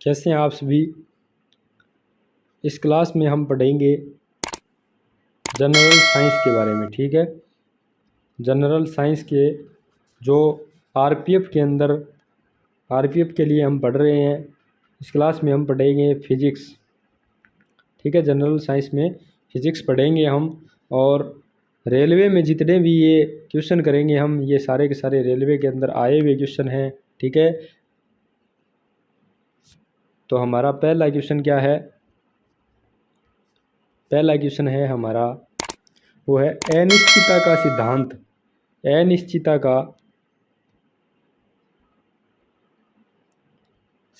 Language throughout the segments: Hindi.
कैसे हैं आप सभी। इस क्लास में हम पढ़ेंगे जनरल साइंस के बारे में। ठीक है, जनरल साइंस के जो आरपीएफ के अंदर आरपीएफ के लिए हम पढ़ रहे हैं। इस क्लास में हम पढ़ेंगे फिजिक्स। ठीक है, जनरल साइंस में फिजिक्स पढ़ेंगे हम, और रेलवे में जितने भी ये क्वेश्चन करेंगे हम, ये सारे के सारे रेलवे के अंदर आए हुए क्वेश्चन हैं। ठीक है, तो हमारा पहला क्वेश्चन क्या है? पहला क्वेश्चन है हमारा, वो है अनिश्चितता का सिद्धांत। अनिश्चितता का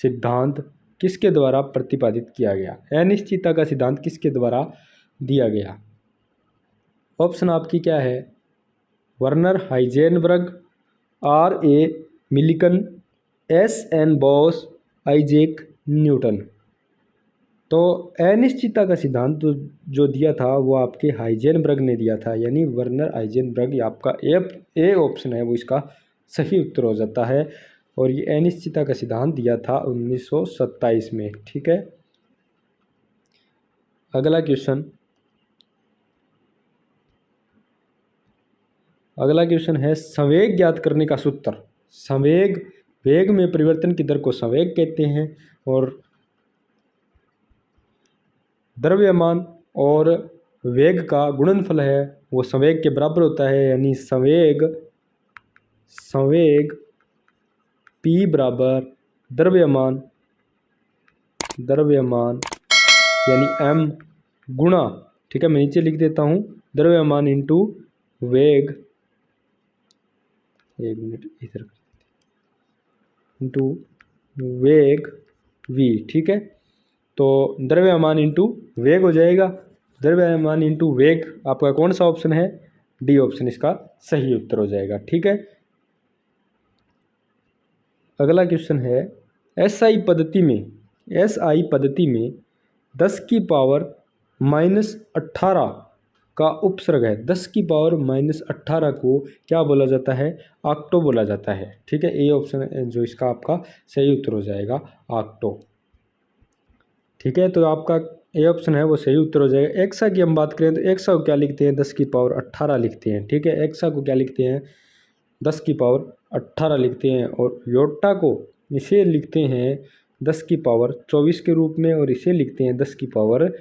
सिद्धांत किसके द्वारा प्रतिपादित किया गया? अनिश्चितता का सिद्धांत किसके द्वारा दिया गया? ऑप्शन आपकी क्या है? Werner Heisenberg, R A Millikan, S N Bose, Isaac Newton. तो अनिश्चितता का सिद्धांत जो दिया था वो आपके हाइजेनबर्ग ने दिया था, यानी वर्नर हाइजेनबर्ग। आपका ए ऑप्शन है वो इसका सही उत्तर हो जाता है, और ये अनिश्चितता का सिद्धांत दिया था 1927 में। ठीक है, अगला क्वेश्चन है संवेग ज्ञात करने का सूत्र। संवेग, वेग में परिवर्तन की दर को संवेग कहते हैं, और द्रव्यमान और वेग का गुणनफल है वो संवेग के बराबर होता है, यानी संवेग P बराबर द्रव्यमान यानी m गुणा, ठीक है, मैं नीचे लिख देता हूँ, द्रव्यमान इंटू वेग, एक मिनट इधर, इंटू वेग v। ठीक है, तो द्रव्यमान इंटू वेग हो जाएगा। द्रव्यमान इंटू वेग आपका कौन सा ऑप्शन है? डी ऑप्शन इसका सही उत्तर हो जाएगा। ठीक है, अगला क्वेश्चन है एसआई पद्धति में 10 की पावर -18 का उपसर्ग है। 10 की पावर -18 को क्या बोला जाता है? ऑक्टो बोला जाता है। ठीक है, ए ऑप्शन जो इसका आपका सही उत्तर हो जाएगा, ऑक्टो। ठीक है, तो आपका ए ऑप्शन है वो सही उत्तर हो जाएगा। एक्सा की हम बात करें तो एक्सा को क्या लिखते हैं? 10 की पावर 18 लिखते हैं। ठीक है, एक्सा को क्या लिखते हैं? 10 की पावर 18 लिखते हैं, और योटा को इसे लिखते हैं 10 की पावर 24 के रूप में, और इसे लिखते हैं 10 की पावर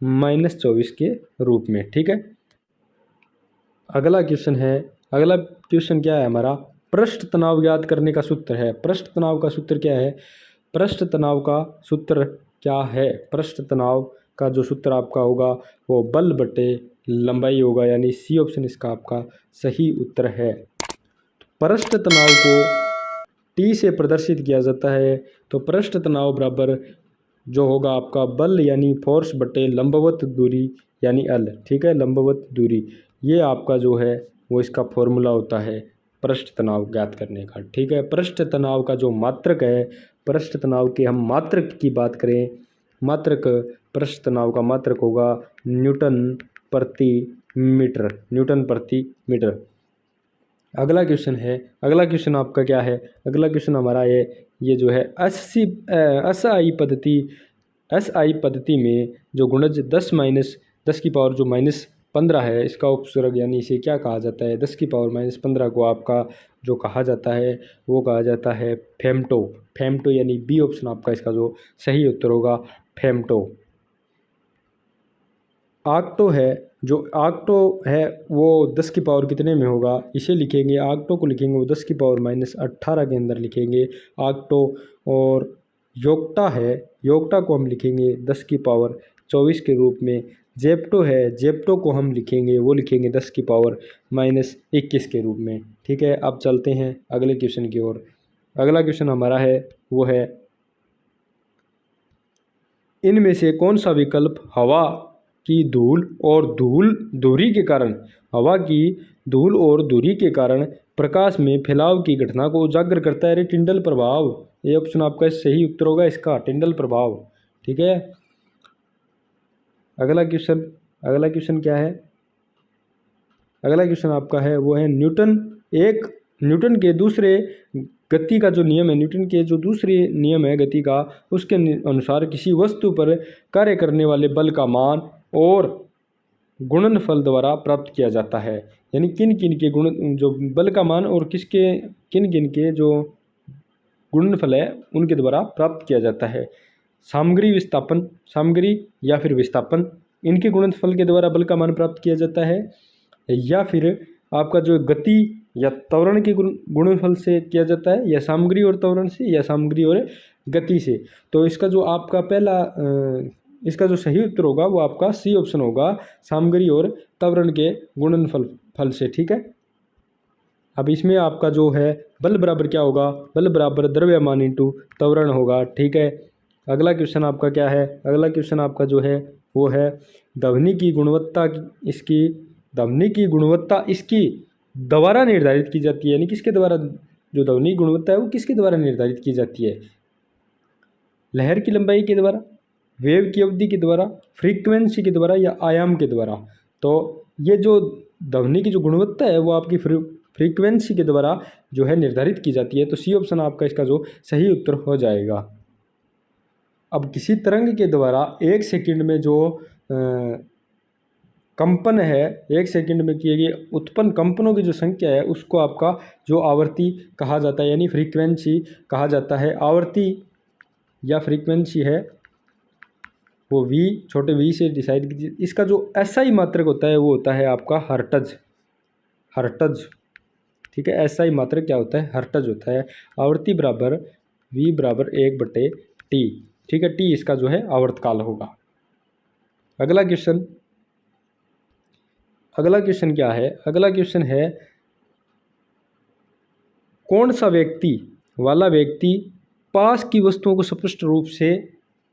-24 के रूप में। ठीक है, अगला क्वेश्चन क्या है हमारा? पृष्ठ तनाव ज्ञात करने का सूत्र है। पृष्ठ तनाव का सूत्र क्या है? पृष्ठ तनाव का सूत्र क्या है? पृष्ठ तनाव का जो सूत्र आपका होगा वो बल बटे लंबाई होगा, यानी सी ऑप्शन इसका आपका सही उत्तर है। पृष्ठ तनाव को टी से प्रदर्शित किया जाता है, तो पृष्ठ तनाव बराबर जो होगा आपका बल यानी फोर्स बटे लंबवत दूरी यानी एल। ठीक है, लंबवत दूरी, ये आपका जो है वो इसका फॉर्मूला होता है पृष्ठ तनाव ज्ञात करने का। ठीक है, पृष्ठ तनाव का जो मात्रक है, पृष्ठ तनाव के हम मात्रक की बात करें, मात्रक पृष्ठ तनाव का मात्रक होगा न्यूटन प्रति मीटर। अगला क्वेश्चन आपका क्या है? अगला क्वेश्चन हमारा ये जो है एसआई पद्धति में जो गुणज 10 की पावर जो -15 है, इसका उपसर्ग यानी इसे क्या कहा जाता है? 10 की पावर -15 को आपका जो कहा जाता है वो कहा जाता है फेम्टो, यानी बी ऑप्शन आपका इसका जो सही उत्तर होगा, फेम्टो। ऑक्टो है वो 10 की पावर कितने में होगा? इसे लिखेंगे, ऑक्टो को लिखेंगे वो 10 की पावर -18 के अंदर लिखेंगे ऑक्टो। और योक्टा को हम लिखेंगे 10 की पावर 24 के रूप में। जेप्टो को हम लिखेंगे 10 की पावर -21 के रूप में। ठीक है, अब चलते हैं अगले क्वेश्चन की ओर। अगला क्वेश्चन हमारा है वो है, इनमें से कौन सा विकल्प हवा की धूल और दूरी के कारण प्रकाश में फैलाव की घटना को उजागर करता है? टिंडल प्रभाव, ये ऑप्शन आपका सही उत्तर होगा इसका, टिंडल प्रभाव। ठीक है, अगला क्वेश्चन क्या है? अगला क्वेश्चन आपका है वो है न्यूटन के दूसरे गति का जो नियम है, न्यूटन के जो दूसरे नियम है गति का, उसके अनुसार किसी वस्तु पर कार्य करने वाले बल का मान और गुणनफल द्वारा प्राप्त किया जाता है। यानी किन किन के गुण, जो बल का मान और किन किन के जो गुणनफल है उनके द्वारा प्राप्त किया जाता है। सामग्री विस्थापन, सामग्री या फिर विस्थापन, इनके गुणनफल के द्वारा बल का मान प्राप्त किया जाता है, या फिर आपका जो गति या त्वरण के गुणनफल से किया जाता है, या सामग्री और त्वरण से, या सामग्री और गति से। तो इसका जो आपका पहला इसका जो सही उत्तर होगा वो आपका सी ऑप्शन होगा, सामग्री और त्वरण के गुणनफल से। ठीक है, अब इसमें आपका जो है बल बराबर क्या होगा, बल बराबर द्रव्यमान इंटू त्वरण होगा। ठीक है, अगला क्वेश्चन आपका क्या है, अगला क्वेश्चन आपका जो है वो है ध्वनि की गुणवत्ता इसकी द्वारा निर्धारित की जाती है। यानी किसके द्वारा, जो ध्वनि गुणवत्ता है वो किसके द्वारा निर्धारित की जाती है? लहर की लंबाई के द्वारा, वेव की अवधि के द्वारा, फ्रीक्वेंसी के द्वारा, या आयाम के द्वारा। तो ये जो ध्वनि की जो गुणवत्ता है वो आपकी फ्रीक्वेंसी के द्वारा जो है निर्धारित की जाती है। तो सी ऑप्शन आपका इसका जो सही उत्तर हो जाएगा। अब किसी तरंग के द्वारा 1 सेकंड में जो कंपन है, 1 सेकंड में किए गए उत्पन्न कंपनों की जो संख्या है उसको आपका जो आवृत्ति कहा जाता है, यानी फ्रीक्वेंसी कहा जाता है। आवृत्ति या फ्रीक्वेंसी है वो v, छोटे v से डिसाइड कीजिए। इसका जो SI मात्रक होता है वो होता है आपका हर्ट्ज। ठीक है, SI मात्रक क्या होता है, हर्ट्ज होता है। आवृत्ति बराबर v बराबर 1/T। ठीक है, T इसका जो है आवर्तकाल होगा। अगला क्वेश्चन क्या है, अगला क्वेश्चन है कौन सा व्यक्ति पास की वस्तुओं को स्पष्ट रूप से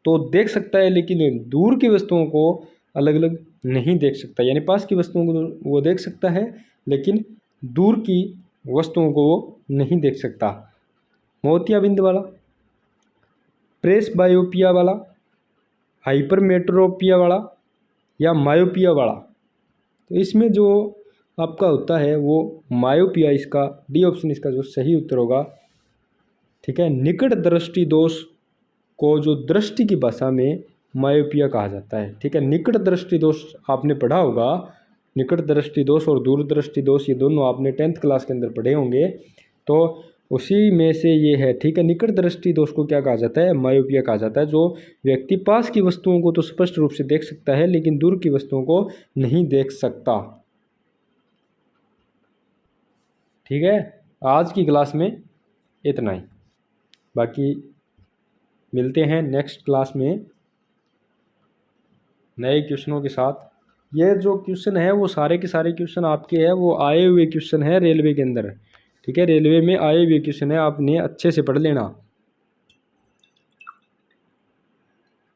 तो देख सकता है लेकिन दूर की वस्तुओं को अलग अलग नहीं देख सकता। यानी पास की वस्तुओं को वो देख सकता है लेकिन दूर की वस्तुओं को वो नहीं देख सकता। मोतियाबिंद वाला, प्रेसबायोपिया वाला, हाइपरमेट्रोपिया वाला, या मायोपिया वाला। तो इसमें जो आपका होता है वो मायोपिया, इसका डी ऑप्शन इसका जो सही उत्तर होगा। ठीक है, निकट दृष्टि दोष को जो दृष्टि की भाषा में मायोपिया कहा जाता है। ठीक है, निकट दृष्टि दोष आपने पढ़ा होगा, निकट दृष्टि दोष और दूरदृष्टि दोष ये दोनों आपने 10th क्लास के अंदर पढ़े होंगे, तो उसी में से ये है। ठीक है, निकट दृष्टि दोष को क्या कहा जाता है, मायोपिया कहा जाता है। जो व्यक्ति पास की वस्तुओं को तो स्पष्ट रूप से देख सकता है लेकिन दूर की वस्तुओं को नहीं देख सकता। ठीक है, आज की क्लास में इतना ही, बाकी मिलते हैं नेक्स्ट क्लास में नए क्वेश्चनों के साथ। ये जो क्वेश्चन है वो सारे के सारे क्वेश्चन आपके हैं, वो आए हुए क्वेश्चन है रेलवे के अंदर। ठीक है, रेलवे में आए हुए क्वेश्चन है, आपने अच्छे से पढ़ लेना।